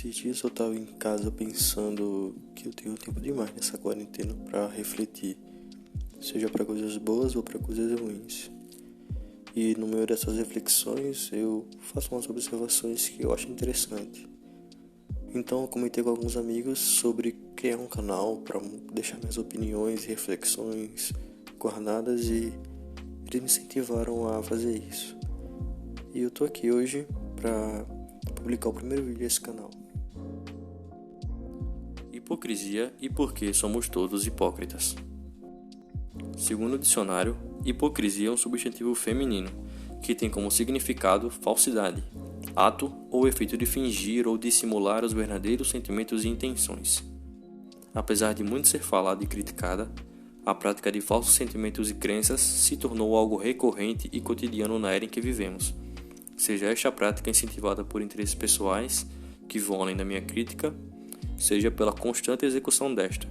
Esses dias eu tava em casa pensando que eu tenho tempo demais nessa quarentena pra refletir, seja pra coisas boas ou pra coisas ruins. E no meio dessas reflexões eu faço umas observações que eu acho interessante. Então eu comentei com alguns amigos sobre criar um canal pra deixar minhas opiniões e reflexões guardadas e eles me incentivaram a fazer isso. E eu tô aqui hoje pra publicar o primeiro vídeo desse canal. Hipocrisia e por que somos todos hipócritas. Segundo o dicionário, hipocrisia é um substantivo feminino que tem como significado falsidade, ato ou efeito de fingir ou dissimular os verdadeiros sentimentos e intenções. Apesar de muito ser falada e criticada, a prática de falsos sentimentos e crenças se tornou algo recorrente e cotidiano na era em que vivemos. Seja esta prática incentivada por interesses pessoais, que vão além da minha crítica, seja pela constante execução desta,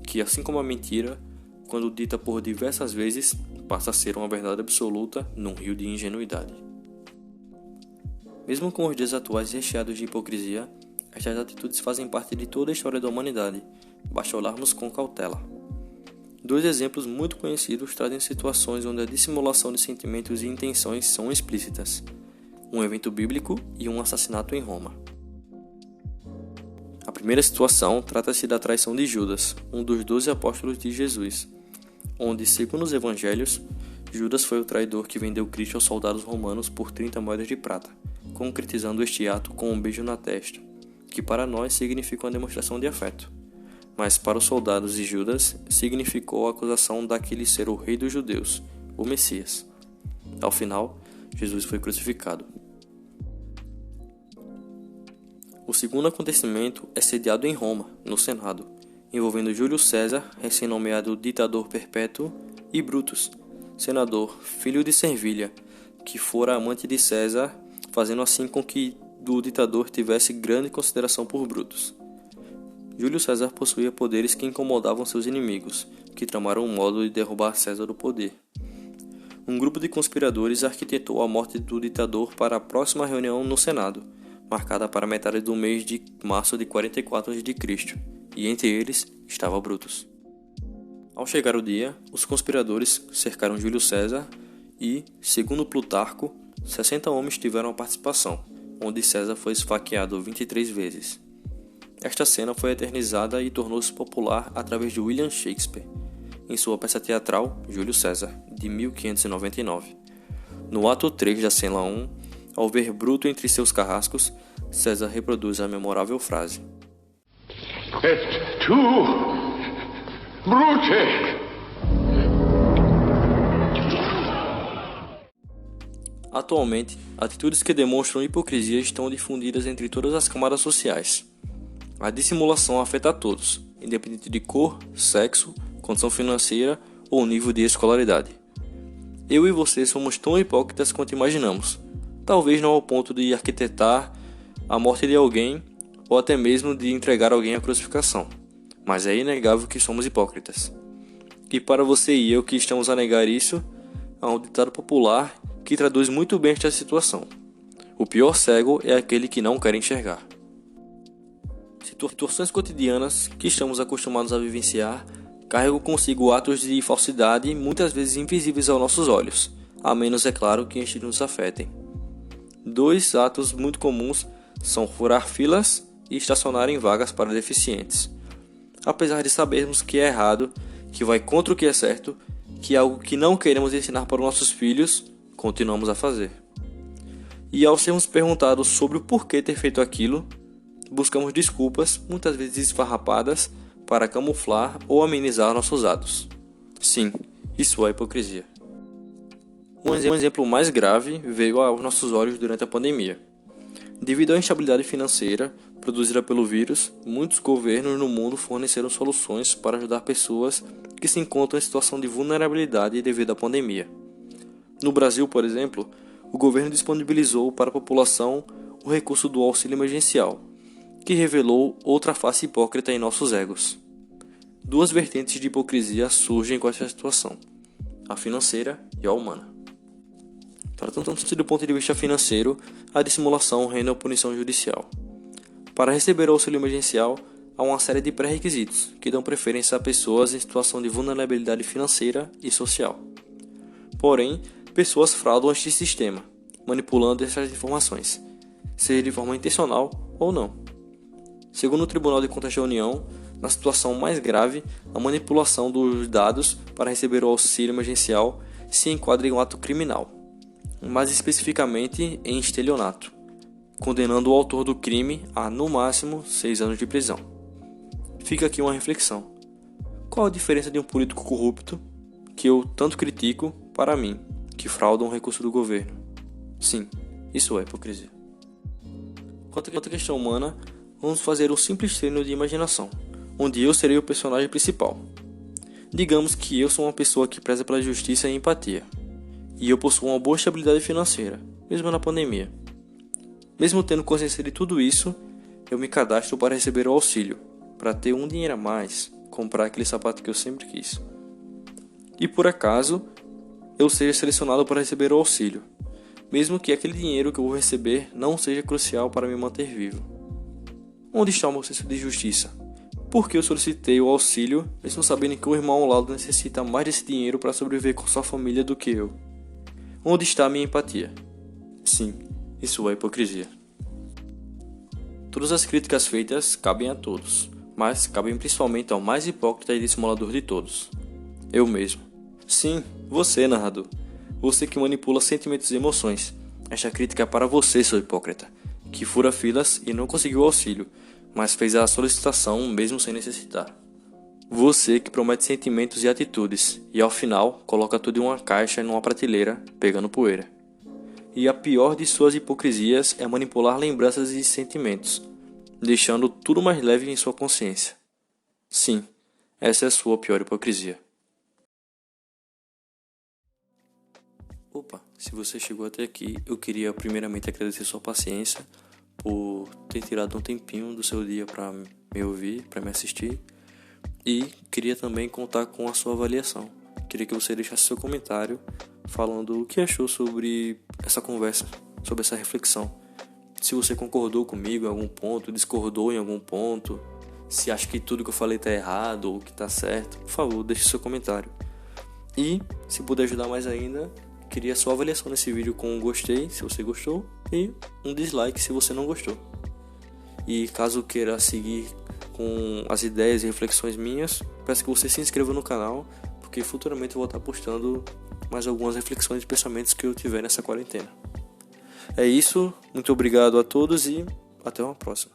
que assim como a mentira, quando dita por diversas vezes, passa a ser uma verdade absoluta num rio de ingenuidade. Mesmo com os dias atuais recheados de hipocrisia, estas atitudes fazem parte de toda a história da humanidade, basta olharmos com cautela. Dois exemplos muito conhecidos trazem situações onde a dissimulação de sentimentos e intenções são explícitas: um evento bíblico e um assassinato em Roma. A primeira situação trata-se da traição de Judas, um dos 12 apóstolos de Jesus, onde, segundo os evangelhos, Judas foi o traidor que vendeu Cristo aos soldados romanos por 30 moedas de prata, concretizando este ato com um beijo na testa, que para nós significa uma demonstração de afeto, mas para os soldados e Judas significou a acusação daquele ser o rei dos judeus, o Messias. Ao final, Jesus foi crucificado. O segundo acontecimento é sediado em Roma, no Senado, envolvendo Júlio César, recém-nomeado ditador perpétuo, e Brutus, senador, filho de Servília, que fora amante de César, fazendo assim com que o ditador tivesse grande consideração por Brutus. Júlio César possuía poderes que incomodavam seus inimigos, que tramaram um modo de derrubar César do poder. Um grupo de conspiradores arquitetou a morte do ditador para a próxima reunião no Senado, marcada para metade do mês de março de 44 a.C., e entre eles estava Brutus. Ao chegar o dia, os conspiradores cercaram Júlio César e, segundo Plutarco, 60 homens tiveram a participação, onde César foi esfaqueado 23 vezes. Esta cena foi eternizada e tornou-se popular através de William Shakespeare, em sua peça teatral Júlio César, de 1599. No ato 3 da cena 1, ao ver Bruto entre seus carrascos, César reproduz a memorável frase: Et tu, Brute! Atualmente, atitudes que demonstram hipocrisia estão difundidas entre todas as camadas sociais. A dissimulação afeta a todos, independente de cor, sexo, condição financeira ou nível de escolaridade. Eu e você somos tão hipócritas quanto imaginamos, talvez não ao ponto de arquitetar a morte de alguém ou até mesmo de entregar alguém à crucificação, mas é inegável que somos hipócritas. E para você e eu que estamos a negar isso, há um ditado popular que traduz muito bem esta situação: o pior cego é aquele que não quer enxergar. Situações cotidianas que estamos acostumados a vivenciar carregam consigo atos de falsidade muitas vezes invisíveis aos nossos olhos, a menos, é claro, que estes nos afetem. Dois atos muito comuns são furar filas e estacionar em vagas para deficientes. Apesar de sabermos que é errado, que vai contra o que é certo, que é algo que não queremos ensinar para os nossos filhos, continuamos a fazer. E ao sermos perguntados sobre o porquê ter feito aquilo, buscamos desculpas, muitas vezes esfarrapadas, para camuflar ou amenizar nossos atos. Sim, isso é hipocrisia. Um exemplo mais grave veio aos nossos olhos durante a pandemia. Devido à instabilidade financeira produzida pelo vírus, muitos governos no mundo forneceram soluções para ajudar pessoas que se encontram em situação de vulnerabilidade devido à pandemia. No Brasil, por exemplo, o governo disponibilizou para a população o recurso do auxílio emergencial, que revelou outra face hipócrita em nossos egos. Duas vertentes de hipocrisia surgem com essa situação: a financeira e a humana. Tratando-se do ponto de vista financeiro, a dissimulação reina a punição judicial. Para receber o auxílio emergencial, há uma série de pré-requisitos que dão preferência a pessoas em situação de vulnerabilidade financeira e social. Porém, pessoas fraudam este sistema, manipulando essas informações, seja de forma intencional ou não. Segundo o Tribunal de Contas da União, na situação mais grave, a manipulação dos dados para receber o auxílio emergencial se enquadra em um ato criminal, mais especificamente em estelionato, condenando o autor do crime a, no máximo, 6 anos de prisão. Fica aqui uma reflexão. Qual a diferença de um político corrupto, que eu tanto critico, para mim, que frauda um recurso do governo? Sim, isso é hipocrisia. Quanto à questão humana, vamos fazer um simples treino de imaginação, onde eu serei o personagem principal. Digamos que eu sou uma pessoa que preza pela justiça e empatia, e eu possuo uma boa estabilidade financeira, mesmo na pandemia. Mesmo tendo consciência de tudo isso, eu me cadastro para receber o auxílio, para ter um dinheiro a mais, comprar aquele sapato que eu sempre quis. E por acaso, eu seja selecionado para receber o auxílio, mesmo que aquele dinheiro que eu vou receber não seja crucial para me manter vivo. Onde está o meu senso de justiça? Por que eu solicitei o auxílio, mesmo sabendo que o irmão ao lado necessita mais desse dinheiro para sobreviver com sua família do que eu? Onde está a minha empatia? Sim, isso é hipocrisia. Todas as críticas feitas cabem a todos, mas cabem principalmente ao mais hipócrita e dissimulador de todos. Eu mesmo. Sim, você, narrador. Você que manipula sentimentos e emoções. Esta crítica é para você, seu hipócrita, que fura filas e não conseguiu auxílio, mas fez a solicitação mesmo sem necessitar. Você que promete sentimentos e atitudes, e ao final coloca tudo em uma caixa e numa prateleira, pegando poeira. E a pior de suas hipocrisias é manipular lembranças e sentimentos, deixando tudo mais leve em sua consciência. Sim, essa é a sua pior hipocrisia. Opa, se você chegou até aqui, eu queria primeiramente agradecer sua paciência por ter tirado um tempinho do seu dia para me ouvir, para me assistir, e queria também contar com a sua avaliação. Queria que você deixasse seu comentário falando o que achou sobre essa conversa, sobre essa reflexão. Se você concordou comigo em algum ponto, discordou em algum ponto, se acha que tudo que eu falei está errado ou que está certo, por favor, deixe seu comentário. E, se puder ajudar mais ainda, queria sua avaliação nesse vídeo com um gostei, se você gostou, e um dislike se você não gostou. E caso queira seguir com as ideias e reflexões minhas, peço que você se inscreva no canal, porque futuramente eu vou estar postando mais algumas reflexões e pensamentos que eu tiver nessa quarentena. É isso, muito obrigado a todos e até uma próxima.